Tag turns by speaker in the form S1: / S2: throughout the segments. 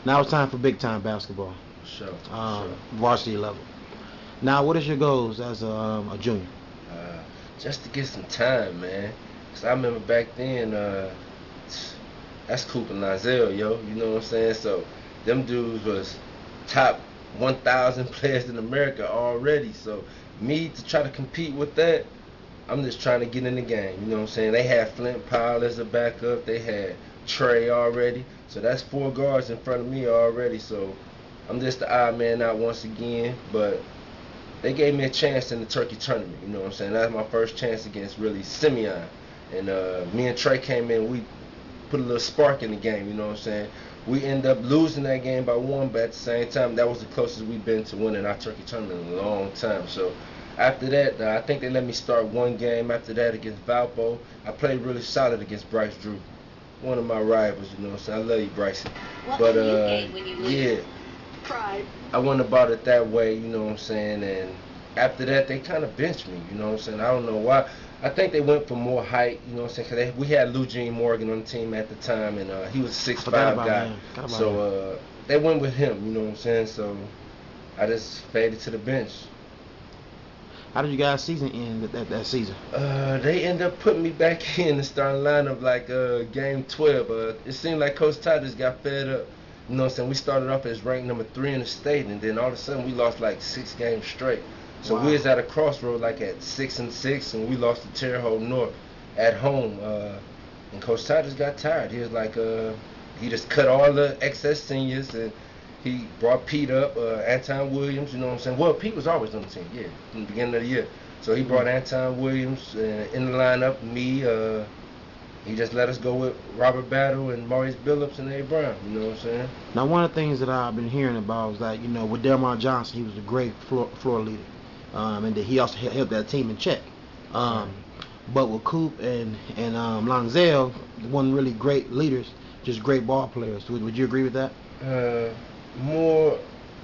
S1: Now it's time for big time basketball,
S2: Sure,
S1: varsity level. Now, what is your goals as a junior?
S2: uh, just to get some time, man. Cause I remember back then, that's Coop and Lizelle, yo. You know what I'm saying? So them dudes was top 1,000 players in America already. So me to try to compete with that, I'm just trying to get in the game. You know what I'm saying? They had Flint Powell as a backup. They had Trey already. So that's 4 guards in front of me already. So I'm just the odd man out once again. But they gave me a chance in the Turkey tournament. You know what I'm saying? That was my first chance against really Simeon. And me and Trey came in. We put a little spark in the game. You know what I'm saying? We ended up losing that game by 1, but at the same time, that was the closest we've been to winning our Turkey tournament in a long time. So after that, I think they let me start 1 game. After that, against Valpo, I played really solid against Bryce Drew, one of my rivals. You know what I'm saying? I love you, Bryce. But yeah,
S3: Pride.
S2: I went about it that way. You know what I'm saying? And after that, they kind of benched me. You know what I'm saying? I don't know why. I think they went for more height, you know what I'm saying? Cause we had Lou Jean Morgan on the team at the time, and he was a 6'5" guy. So they went with him, you know what I'm saying? So I just faded to the bench.
S1: How did you guys' season end that season?
S2: They ended up putting me back in the starting lineup like game 12. It seemed like Coach Todd just got fed up. You know what I'm saying? We started off as ranked number 3 in the state, and then all of a sudden we lost like 6 games straight. So we was at a crossroad like at 6-6, and we lost to Terre Haute North at home. And Coach Todd just got tired. He was like, he just cut all the excess seniors, and he brought Pete up, Anton Williams, you know what I'm saying? Well, Pete was always on the team, yeah, from the beginning of the year. So he brought Anton Williams in the lineup, me. He just let us go with Robert Battle and Maurice Billups and A. Brown, you know what I'm saying?
S1: Now, one of the things that I've been hearing about is that, with Delmar Johnson, he was a great floor leader. And that he also helped that team in check. But with Coop and Lonzel, wasn't really great leaders, just great ball players. Would you agree with that?
S2: More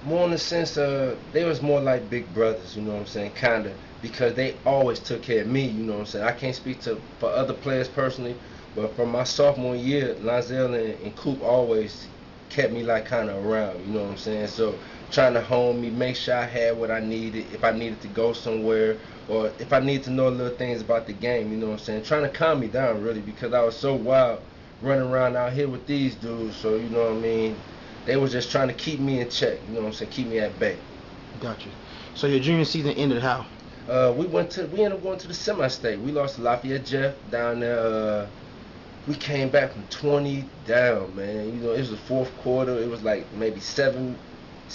S2: in the sense they was more like big brothers, you know what I'm saying, kinda, because they always took care of me, you know what I'm saying. I can't speak for other players personally, but from my sophomore year, Lonzel and Coop always kept me like kind of around, you know what I'm saying. So trying to hone me, make sure I had what I needed, if I needed to go somewhere, or if I needed to know little things about the game, you know what I'm saying. Trying to calm me down, really, because I was so wild running around out here with these dudes. So, you know what I mean, they was just trying to keep me in check, you know what I'm saying, keep me at bay.
S1: Gotcha. So your junior season ended how?
S2: We ended up going to the semi-state. We lost to Lafayette Jeff down there. We came back from 20 down, man. You know, it was the 4th quarter. It was like maybe 7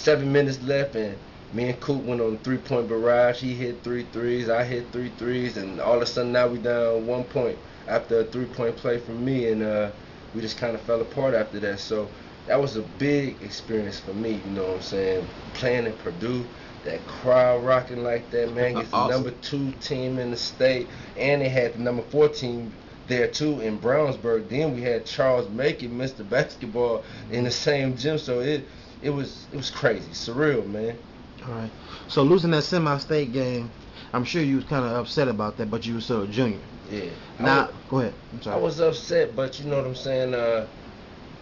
S2: minutes left, and me and Coop went on a 3-point barrage. He hit 3 threes, I hit 3 threes, and all of a sudden now we down 1 point after a 3-point play from me, and we just kind of fell apart after that. So that was a big experience for me, you know what I'm saying, playing in Purdue. That crowd rocking like that, man. It's the number 2 team in the state, and they had the number 4 team there too in Brownsburg. Then we had Charles Macon, Mr. Basketball, in the same gym. So it was crazy, surreal, man.
S1: All right. So losing that semi-state game, I'm sure you was kind of upset about that, but you were still a junior.
S2: Yeah.
S1: Now, go ahead. I'm sorry.
S2: I was upset, but you know what I'm saying.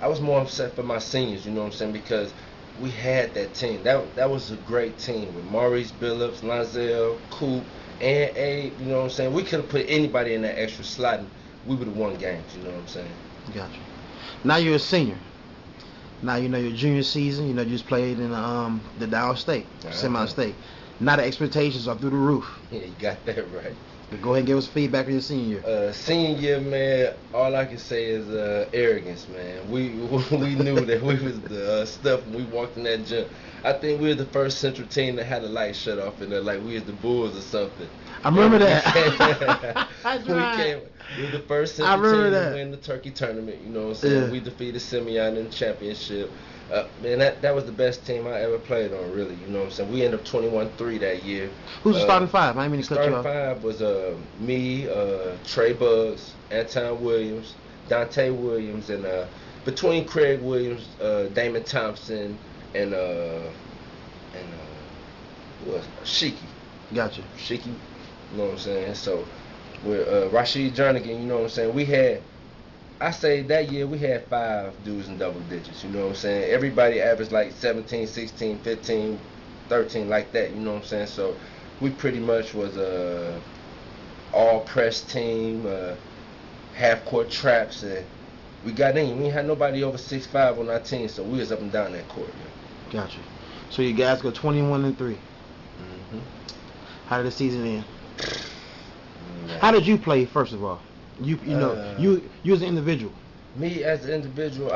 S2: I was more upset for my seniors. You know what I'm saying, because we had that team. That was a great team with Maurice Billups, Lonzel, Coop, and Abe. You know what I'm saying. We could have put anybody in that extra slot, and we would have won games. You know what I'm saying.
S1: Gotcha. Now you're a senior. Now your junior season. You just played in the Dow State, semi-state. Now the expectations are through the roof.
S2: Yeah, you got that right.
S1: Go ahead and give us feedback on your senior
S2: year. Senior year, man, all I can say is arrogance, man. We knew that we was the stuff when we walked in that gym. I think we were the first Central team that had a light shut off in there, like we was the Bulls or something.
S1: I remember that.
S2: We were the first Central team to win the Turkey tournament. You know what I'm saying? Yeah. We defeated Simeon in the championship. Man, that was the best team I ever played on, really. You know what I'm saying? We ended up 21-3 that year.
S1: Who's the starting 5? I mean to cut you off.
S2: Starting 5 was me, Trey Bugs, Anton Williams, Dante Williams, and between Craig Williams, Damon Thompson, and who else? Shiki.
S1: Gotcha.
S2: Shiki, you know what I'm saying? So with Rashid Jernigan, you know what I'm saying? I say that year we had 5 dudes in double digits, you know what I'm saying? Everybody averaged like 17, 16, 15, 13, like that, you know what I'm saying? So we pretty much was a all-press team, half-court traps, and we got in. We ain't had nobody over 6'5" on our team, so we was up and down that court. Yeah.
S1: Gotcha. So you guys go 21-3.
S2: Mm-hmm.
S1: How did the season end?
S2: Man.
S1: How did you play, first of all? You know, you as an individual.
S2: Me as an individual,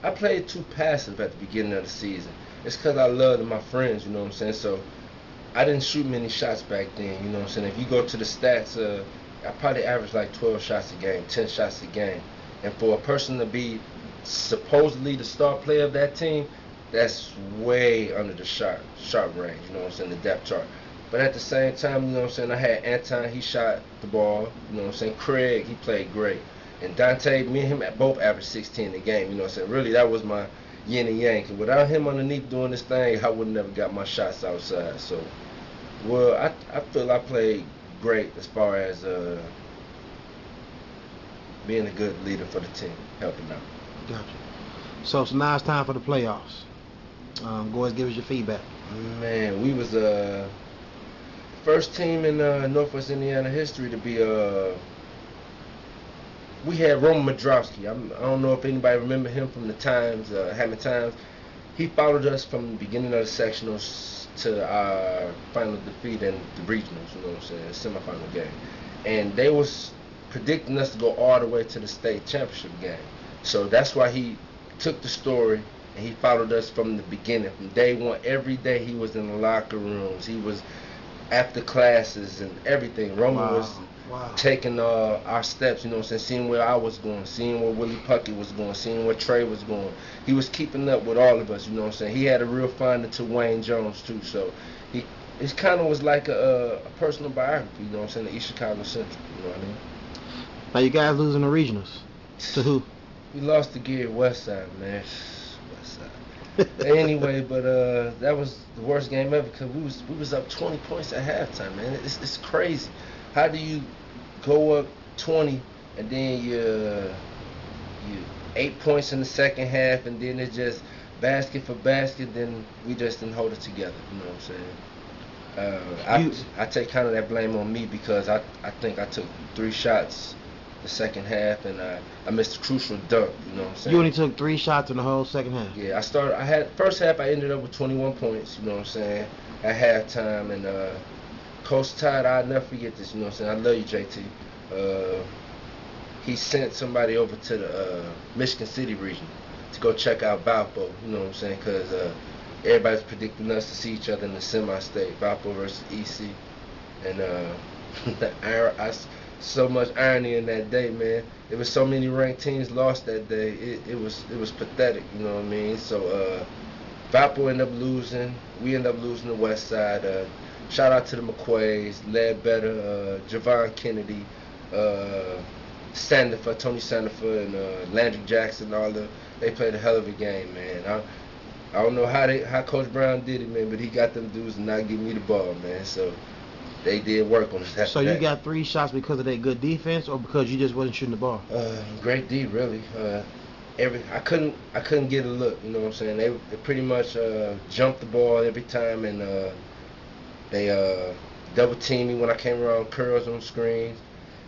S2: I played too passive at the beginning of the season. It's because I loved my friends, you know what I'm saying? So I didn't shoot many shots back then, you know what I'm saying? If you go to the stats, I probably averaged like 12 shots a game, 10 shots a game. And for a person to be supposedly the star player of that team, that's way under the sharp range, you know what I'm saying, the depth chart. But at the same time, you know what I'm saying, I had Anton, he shot the ball, you know what I'm saying, Craig, he played great. And Dante, me and him both averaged 16 a game, you know what I'm saying. Really, that was my yin and yang. Cause without him underneath doing this thing, I would have never got my shots outside. So, well, I feel I played great as far as being a good leader for the team, helping out.
S1: Gotcha. So now it's time for the playoffs. Go ahead and give us your feedback.
S2: Man, we was first team in Northwest Indiana history to be we had Roman Modrowski. I don't know if anybody remember him from the Times, Hammond Times. He followed us from the beginning of the sectionals to our final defeat in the regionals, you know what I'm saying, semifinal game. And they was predicting us to go all the way to the state championship game. So that's why he took the story and he followed us from the beginning. From day one, every day he was in the locker rooms. He was after classes and everything. Roman was taking our steps, you know what I'm saying, seeing where I was going, seeing where Willie Puckett was going, seeing where Trey was going. He was keeping up with all of us, you know what I'm saying. He had a real finding to Wayne Jones too, so it kind of was like a personal biography, you know what I'm saying, the East Chicago Central, you know what I mean.
S1: Now you guys losing the regionals. To who?
S2: We lost the gear Westside, man. Westside. Anyway, but that was the worst game ever because we was up 20 points at halftime, man. It's crazy. How do you go up 20 and then you 8 points in the second half and then it's just basket for basket? Then we just didn't hold it together. You know what I'm saying? I take kind of that blame on me because I think I took 3 shots the second half and I missed a crucial dunk. You know what I'm saying?
S1: You only took 3 shots in the whole second half.
S2: Yeah, I had first half. I ended up with 21 points. You know what I'm saying? At halftime and. Coach Todd, I'll never forget this, you know what I'm saying? I love you, JT. He sent somebody over to the Michigan City region to go check out Valpo, you know what I'm saying? Because everybody's predicting us to see each other in the semi-state, Valpo versus EC. And so much irony in that day, man. There was so many ranked teams lost that day. It was pathetic, you know what I mean? So Valpo ended up losing. We ended up losing the West Side. Shout out to the McQuays, Ledbetter, Javon Kennedy, Sandiford, Tony Sandiford, and Landry Jackson. They played a hell of a game, man. I don't know how Coach Brown did it, man, but he got them dudes to not give me the ball, man. So they did work on it.
S1: So you got 3 shots because of that good defense, or because you just wasn't shooting the ball?
S2: Great D, really. I couldn't get a look. You know what I'm saying? They pretty much jumped the ball every time and. They double teamed me when I came around curls on screens.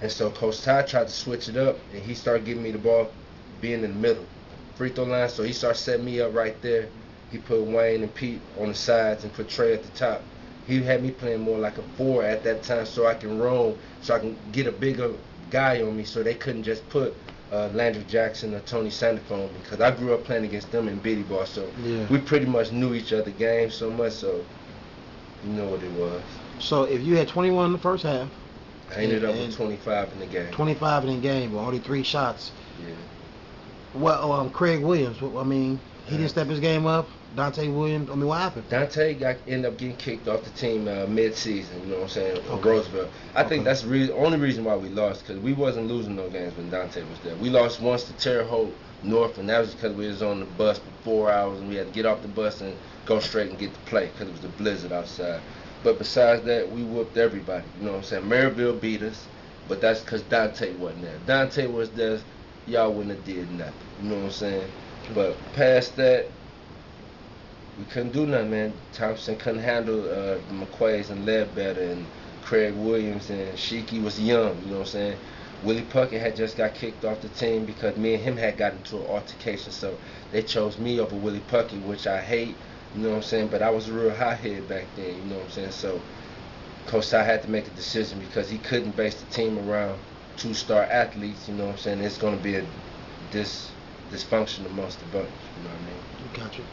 S2: And so Coach Todd tried to switch it up, and he started giving me the ball being in the middle. Free throw line, so he started setting me up right there. He put Wayne and Pete on the sides and put Trey at the top. He had me playing more like a 4 at that time so I can roam, so I can get a bigger guy on me so they couldn't just put Landry Jackson or Tony Sandiford on me because I grew up playing against them in Biddy Ball. So we pretty much knew each other games so much, so you know what it was.
S1: So if you had 21 in the first half,
S2: I ended up with 25 in the game.
S1: 25 in the game, with only 3 shots.
S2: Yeah.
S1: Well, Craig Williams, I mean, he didn't step his game up. Dante Williams, I mean, what happened?
S2: Dante ended up getting kicked off the team mid-season, you know what I'm saying, from Roosevelt. I think that's the only reason why we lost, because we wasn't losing no games when Dante was there. We lost once to Terre Haute North, and that was because we was on the bus for 4 hours, and we had to get off the bus and go straight and get to play, because it was a blizzard outside. But besides that, we whooped everybody, you know what I'm saying. Maryville beat us, but that's because Dante wasn't there. Dante was there y'all wouldn't have did nothing. You know what I'm saying? But past that, we couldn't do nothing, man. Thompson couldn't handle the McQuays and Ledbetter and Craig Williams, and Sheiky was young, you know what I'm saying? Willie Puckett had just got kicked off the team because me and him had gotten into an altercation, so they chose me over Willie Puckett, which I hate, you know what I'm saying? But I was a real hothead back then, you know what I'm saying? So Coach Ty had to make a decision because he couldn't base the team around two-star athletes, you know what I'm saying? It's going to be a dysfunction amongst the bunch, you know what I mean?
S1: Gotcha.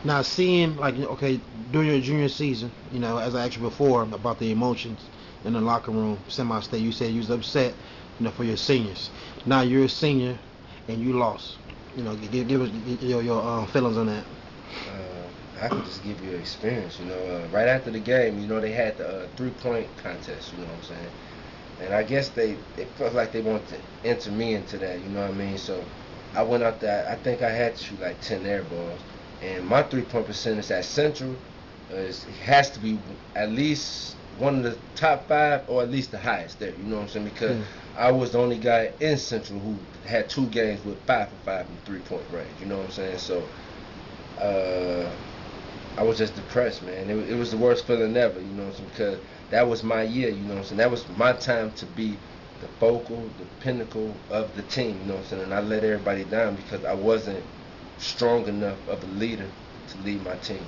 S1: Now, seeing, like, okay, during your junior season, you know, as I asked you before about the emotions in the locker room, semi-state, you said you was upset, you know, for your seniors. Now you're a senior and you lost. You know, give us your feelings on that.
S2: I can just give you an experience, you know. Right after the game, you know, they had the three-point contest, you know what I'm saying? And I guess they felt like they wanted to enter me into that, you know what I mean? So I went out there, I think I had to shoot like 10 air balls. And my three-point percentage at Central has to be at least one of the top 5 or at least the highest there, you know what I'm saying? Because I was the only guy in Central who had 2 games with 5 for 5 in three-point range, you know what I'm saying? So I was just depressed, man. It was the worst feeling ever, you know what I'm saying? Because that was my year, you know what I'm saying? That was my time to be the focal, the pinnacle of the team, you know what I'm saying? And I let everybody down because I wasn't strong enough of a leader to lead my team.